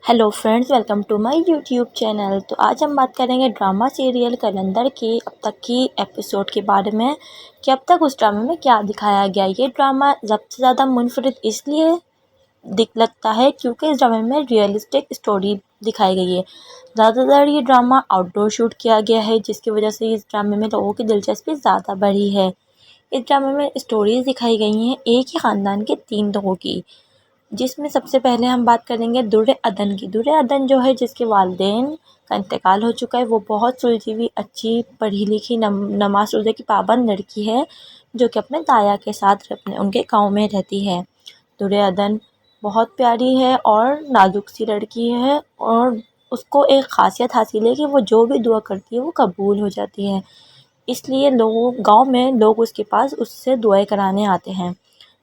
Hello friends, welcome to my YouTube channel. तो आज हम बात करेंगे ड्रामा सीरियल कलंदर की अब तक की एपिसोड के बारे में कि अब तक उस ड्रामे में क्या दिखाया गया। ये ड्रामा सबसे ज़्यादा मुनफरिद इसलिए दिख लगता है क्योंकि इस ड्रामे में रियलिस्टिक स्टोरी दिखाई गई है। ज़्यादातर ये ड्रामा आउटडोर शूट किया गया है, जिसकी वजह से इस ड्रामे में लोगों की दिलचस्पी ज़्यादा बढ़ी है। इस ड्रामे में स्टोरीज दिखाई गई हैं एक ही ख़ानदान के 3 लोगों की, जिसमें सबसे पहले हम बात करेंगे दुर्र अदन की। दुर्र अदन जो है, जिसके वालिदैन का इंतकाल हो चुका है, वो बहुत सुलझी हुई, अच्छी पढ़ी लिखी, नमाज रोज़े की पाबंद लड़की है, जो कि अपने ताया के साथ अपने उनके गांव में रहती है। दुर्र अदन बहुत प्यारी है और नाजुक सी लड़की है, और उसको एक ख़ासियत हासिल है कि वो जो भी दुआ करती है वो कबूल हो जाती है। इसलिए लोगों गाँव में लोग उसके पास उससे दुआएं कराने आते हैं।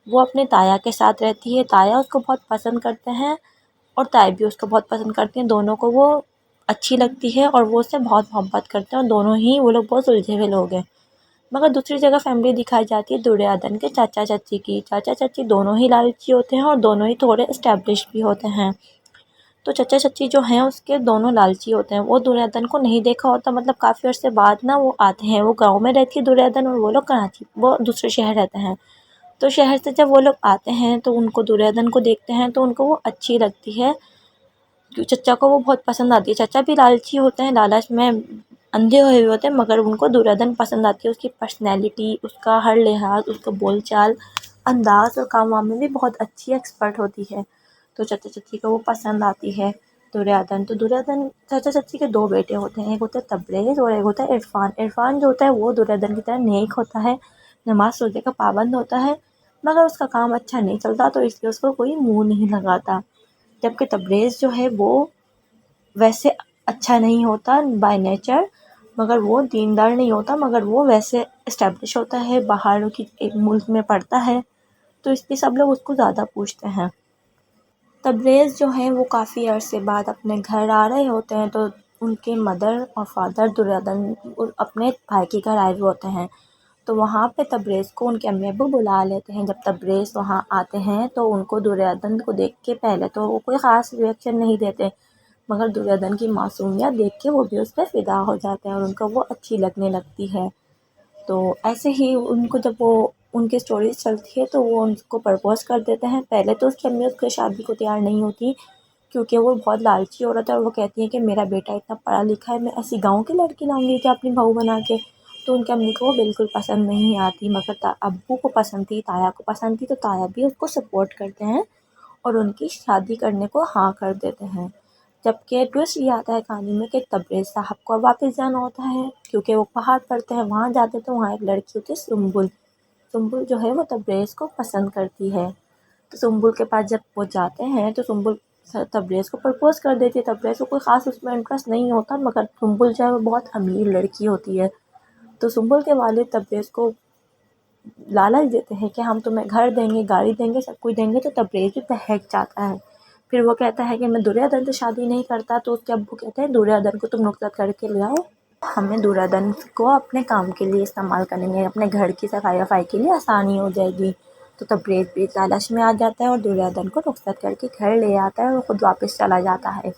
वो अपने ताया के साथ रहती है, ताया उसको बहुत पसंद करते हैं और ताया भी उसको बहुत पसंद करती हैं। दोनों को वो अच्छी लगती है और वो उससे बहुत मोहब्बत करते हैं, और दोनों ही वो लोग बहुत सुलझे हुए लोग हैं। मगर दूसरी जगह फैमिली दिखाई जाती है दुर्र अदन के चाचा चाची की। चाचा चाची दोनों ही लालची होते हैं और दोनों ही थोड़े इस्टेब्लिश भी होते हैं। तो चाचा चाची जो हैं उसके दोनों लालची होते हैं। वो दुर्र अदन को नहीं देखा होता, मतलब काफ़ी अर्से बाद ना वो आते हैं। वो गाँव में रहती है दुर्र अदन, और वो लोग कराची, वो दूसरे शहर रहते हैं। तो शहर से जब वो लोग आते हैं तो उनको दुर्र अदन को देखते हैं तो उनको वो अच्छी लगती है, क्योंकि चचा को वो बहुत पसंद आती है। चचा भी लालची होते हैं, लालच में अंधे हुए होते हैं, मगर उनको दुर्र अदन पसंद आती है। उसकी पर्सनैलिटी, उसका हर लिहाज, उसका बोलचाल, अंदाज और काम वाम में भी बहुत अच्छी एक्सपर्ट होती है। तो चाचा चाची को वो पसंद आती है दुर्र अदन। तो दुर्र अदन, चाचा चाची के 2 बेटे होते हैं, एक होता है तबरेज़ और एक होता है इरफान। इरफान जो होता है वो दुर्र अदन की तरह नेक होता है, नमाज रोज़े का पाबंद होता है, मगर उसका काम अच्छा नहीं चलता, तो इसलिए उसको कोई मुँह नहीं लगाता। जबकि तबरेज़ जो है वो वैसे अच्छा नहीं होता बाय नेचर, मगर वो दीनदार नहीं होता, मगर वो वैसे इस्टेब्लिश होता है, बाहर की एक मुल्क में पढ़ता है, तो इसलिए सब लोग उसको ज़्यादा पूछते हैं। तबरेज़ जो है वो काफ़ी अरसे बाद अपने घर आ रहे होते हैं, तो उनके मदर और फादर दुर्र अदन अपने भाई के घर आए हुए होते हैं। तो वहाँ पे तबरेज़ को उनके अम्मी अब्बू बुला लेते हैं। जब तबरेज़ वहाँ आते हैं तो उनको दुर्र अदन को देख के पहले तो वो कोई ख़ास रिएक्शन नहीं देते, मगर दुर्र अदन की मासूमियत देख के वो भी उस पर फ़िदा हो जाते हैं और उनको वो अच्छी लगने लगती है। तो ऐसे ही उनको जब वो उनकी स्टोरीज चलती है तो वो उनको प्रपोज़ कर देते हैं। पहले तो उसकी अम्मी उसकी शादी को तैयार नहीं होती, क्योंकि वो बहुत लालची औरत है और वो कहती है कि मेरा बेटा इतना पढ़ा लिखा है, मैं ऐसी गाँव की लड़की लाऊंगी क्या अपनी बहू बना के। तो उनकी अम्मी को वो बिल्कुल पसंद नहीं आती, मगर अब्बू को पसंद थी, ताया को पसंद थी, तो ताया भी उसको सपोर्ट करते हैं और उनकी शादी करने को हाँ कर देते हैं। जबकि ट्विस्ट ये आता है कहानी में कि तबरेज़ साहब को अब वापस जाना होता है, क्योंकि वो पहाड़ पढ़ते हैं। वहाँ जाते तो वहाँ एक लड़की होती है सुम्बुल। सुम्बुल जो है वो तबरेज़ को पसंद करती है। तो सुम्बुल के पास जब वो जाते हैं तो सुम्बुल तबरेज़ को प्रपोज़ कर देती है। तबरेज़ को कोई ख़ास उसमें इंटरेस्ट नहीं होता, मगर सुम्बुल जो है वो बहुत अमीर लड़की होती है। तो सुम्बुल के वालिद तबरेज़ को लालच देते हैं कि हम तुम्हें घर देंगे, गाड़ी देंगे, सब कुछ देंगे। तो तबरेज़ भी बहक जाता है। फिर वो कहता है कि मैं दुर्र अदन से शादी नहीं करता। तो उसके अब्बू कहते हैं दुर्र अदन को तुम रुखसत करके ले आओ, हमें दुर्र अदन को अपने काम के लिए इस्तेमाल करेंगे, अपने घर की सफाई वफाई के लिए आसानी हो जाएगी। तो तबरेज़ भी लालच में आ जाता है और दुर्र अदन को रुखसत करके घर ले आता है और ख़ुद वापस चला जाता है,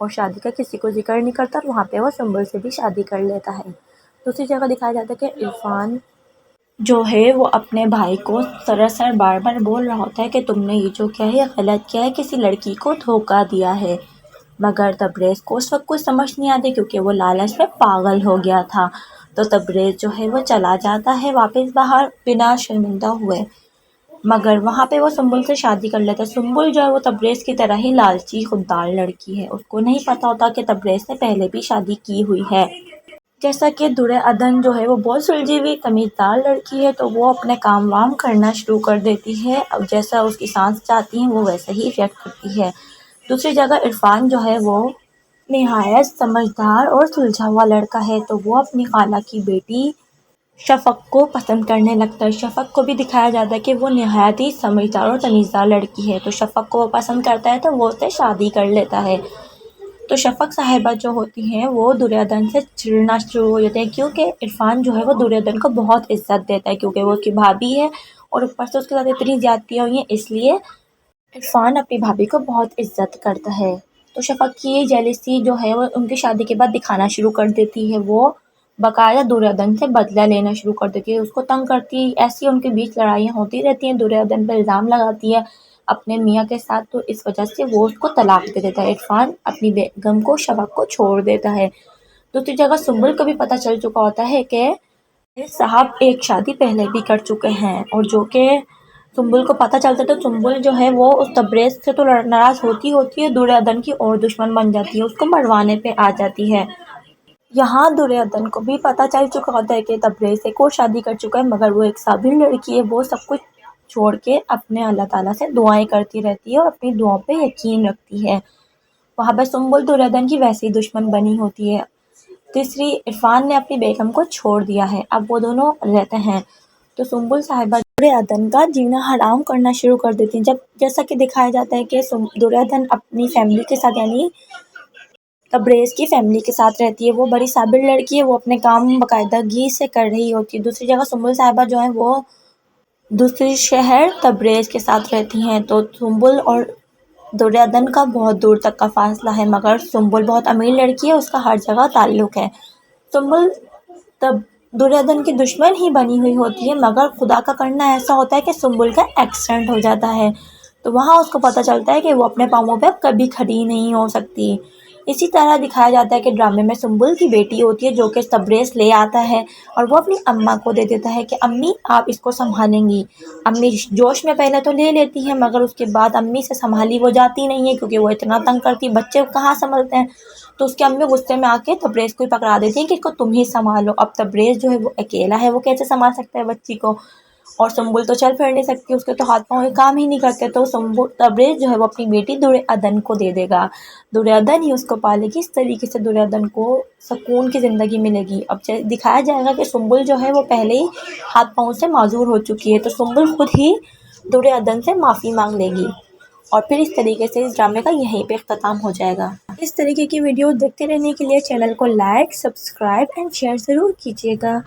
और शादी का किसी को जिक्र नहीं करता, और वहाँ पे वो सुम्बुल से भी शादी कर लेता है। दूसरी जगह दिखाया जाता है कि इरफान जो है वो अपने भाई को सरासर बार बार बोल रहा होता है कि तुमने ये जो किया है ये गलत किया है, किसी लड़की को धोखा दिया है। मगर तबरेज़ को उस वक्त कुछ समझ नहीं आती, क्योंकि वो लालच में पागल हो गया था। तो तबरेज़ जो है वो चला जाता है वापस बाहर बिना शर्मिंदा हुए, मगर वहाँ पे वो सुम्बुल से शादी कर लेता है। सुम्बुल जो है वो तबरेज़ की तरह ही लालची खुददार लड़की है। उसको नहीं पता होता कि तबरेज़ ने पहले भी शादी की हुई है। जैसा कि दुर्र अदन जो है वो बहुत सुलझी हुई तमीज़दार लड़की है, तो वो अपने काम वाम करना शुरू कर देती है। अब जैसा उसकी सांस चाहती हैं वो वैसे ही रिएक्ट करती है। दूसरी जगह इरफान जो है वो निहायत समझदार और सुलझा हुआ लड़का है, तो वो अपनी खाला की बेटी शफ़क़ को पसंद करने लगता है। शफ़क़ को भी दिखाया जाता है कि वो निहायत ही समझदार और तमीज़दार लड़की है, तो शफ़क़ को वो पसंद करता है, तो वो उससे शादी कर लेता है। तो शफ़क़ साहिबा जो होती हैं वो दुर्र अदन से चिढ़ना शुरू हो जाते हैं, क्योंकि इरफान जो है वो दुर्र अदन को बहुत इज़्ज़त देता है, क्योंकि वो उसकी भाभी है और ऊपर से उसके साथ इतनी ज़्यादतियाँ हुई हैं, इसलिए इरफान अपनी भाभी को बहुत इज़्ज़त करता है। تو شفق کی جیلسی جو ہے وہ ان کی شادی کے بعد دکھانا شروع کر دیتی ہے، وہ باقاعدہ دریودھن سے بدلہ لینا شروع کر دیتی ہے، اس کو تنگ کرتی، ایسی ان کے بیچ لڑائیاں ہوتی رہتی ہیں، دریودھن پہ الزام لگاتی ہے اپنے میاں کے ساتھ، تو اس وجہ سے وہ اس کو طلاق دے دیتا ہے، عرفان اپنی بیگم کو شفق کو چھوڑ دیتا ہے۔ دوسری جگہ سنبل کو بھی پتہ چل چکا ہوتا ہے کہ صاحب ایک شادی پہلے بھی کر چکے ہیں، اور جو کہ سنبل کو پتہ چلتا ہے تو سنبل جو ہے وہ اس تبریز سے تو ناراض ہوتی ہے، دریودھن کی اور دشمن بن جاتی ہے، اس کو مروانے پہ آ جاتی ہے۔ یہاں دریودھن کو بھی پتہ چل چکا ہوتا ہے کہ تبریز ایک اور شادی کر چکا ہے، مگر وہ ایک صابر لڑکی ہے، وہ سب کچھ چھوڑ کے اپنے اللہ تعالیٰ سے دعائیں کرتی رہتی ہے اور اپنی دعاؤں پہ یقین رکھتی ہے۔ وہاں پہ سنبل دریودھن کی ویسی دشمن بنی ہوتی ہے۔ تیسری، عرفان نے اپنی بیگم کو چھوڑ دیا ہے، اب وہ دونوں رہتے ہیں، تو سنبل صاحبہ دریودھن کا جینا حرام کرنا شروع کر دیتی ہیں، جیسا کہ دکھایا جاتا ہے کہ دریودھن اپنی فیملی کے ساتھ یعنی تبریز کی فیملی کے ساتھ رہتی ہے، وہ بڑی صابر لڑکی ہے، وہ اپنے کام باقاعدگی سے کر رہی ہوتی ہے۔ دوسری جگہ سنبل صاحبہ جو ہیں وہ دوسری شہر تبریز کے ساتھ رہتی ہیں، تو سنبل اور دریودھن کا بہت دور تک کا فاصلہ ہے، مگر سنبل بہت امیر لڑکی ہے، اس کا ہر جگہ تعلق ہے۔ سنبل تب دریودھن کی دشمن ہی بنی ہوئی ہوتی ہے، مگر خدا کا کرنا ایسا ہوتا ہے کہ سنبل کا ایکسیڈنٹ ہو جاتا ہے، تو وہاں اس کو پتہ چلتا ہے کہ وہ اپنے پاؤں پہ کبھی کھڑی نہیں ہو سکتی۔ اسی طرح دکھایا جاتا ہے کہ ڈرامے میں سنبل کی بیٹی ہوتی ہے جو کہ تبریز لے آتا ہے اور وہ اپنی اماں کو دے دیتا ہے کہ امی آپ اس کو سنبھالیں گی۔ امی جوش میں پہلے تو لے لیتی ہیں، مگر اس کے بعد امی سے سنبھالی وہ جاتی نہیں ہے، کیونکہ وہ اتنا تنگ کرتی، بچے کہاں سنبھلتے ہیں، تو اس کی امی غصے میں آ کے تبریز کو ہی پکڑا دیتی ہیں کہ اس کو تم ہی سنبھالو۔ اب تبریز جو ہے وہ اکیلا ہے، وہ کیسے سنبھال سکتا ہے بچی کو، اور سنبل تو چل پھر نہیں سکتی، اس کے تو ہاتھ پاؤں کام ہی نہیں کرتے، تو تبریز جو ہے وہ اپنی بیٹی دریودھن کو دے دے گا، دریودھن ہی اس کو پالے گی، اس طریقے سے دریودھن کو سکون کی زندگی ملے گی۔ اب دکھایا جائے گا کہ سنبل جو ہے وہ پہلے ہی ہاتھ پاؤں سے معذور ہو چکی ہے، تو سنبل خود ہی دریودھن سے معافی مانگ لے گی، اور پھر اس طریقے سے اس ڈرامے کا یہیں پہ اختتام ہو جائے گا۔ اس طریقے کی ویڈیو دیکھتے رہنے کے لیے چینل کو لائک، سبسکرائب اینڈ شیئر ضرور کیجیے گا۔